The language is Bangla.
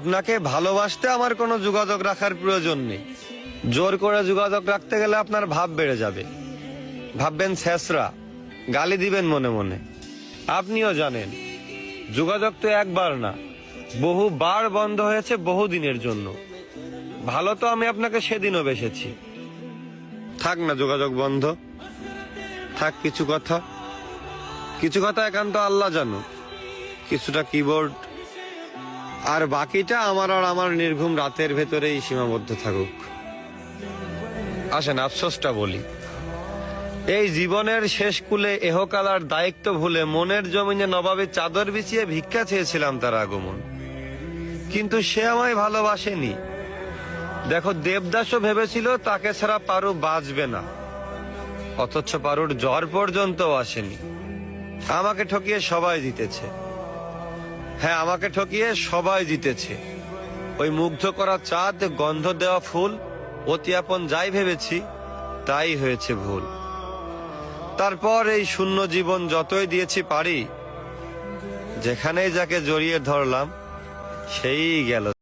আপনাকে ভালোবাসতে আমার কোনো যোগাযোগ রাখার প্রয়োজন নেই। জোর করে যোগাযোগ রাখতে গেলে আপনার ভাব বেড়ে যাবে, ভাববেন ছেঁচড়া, গালি দিবেন মনে মনে। আপনিও জানেন যোগাযোগ তো একবার না, বহুবার বন্ধ হয়েছে বহুদিনের জন্য। ভালো তো আমি আপনাকে সেদিনও বেসেছি। থাক না যোগাযোগ বন্ধ, থাক কিছু কথা একান্ত আল্লাহ জানো, কিছুটা কিবোর্ড, আর বাকিটা আমার আর আমার নির্ঘুম রাতের ভেতরেই সীমাবদ্ধ থাকুক। আসেন আফসোসটা বলি, এই জীবনের শেষ কুলে এহকাল আর দায়িত্ব ভুলে মনের জমিনে নবাবে চাদর বিছিয়ে ভিক্ষা চেয়েছিলাম তার আগমন, কিন্তু সে আমায় ভালোবাসেনি। দেখো দেবদাসও ভেবেছিল তাকে ছাড়া পারু বাঁচবে না, অথচ পারুর জ্বর পর্যন্ত আসেনি। আমাকে ঠকিয়ে সবাই জিতেছে। হ্যাঁ, আমাকে ঠকিয়ে সবাই জিতেছে। ওই মুগ্ধ করা চাঁদ, গন্ধ দেওয়া ফুল, অতি আপন যাই ভেবেছি তাই হয়েছে ভুল। তারপর এই শূন্য জীবন যতই দিয়েছি পারি, যেখানেই যাকে জড়িয়ে ধরলাম সেই গেল।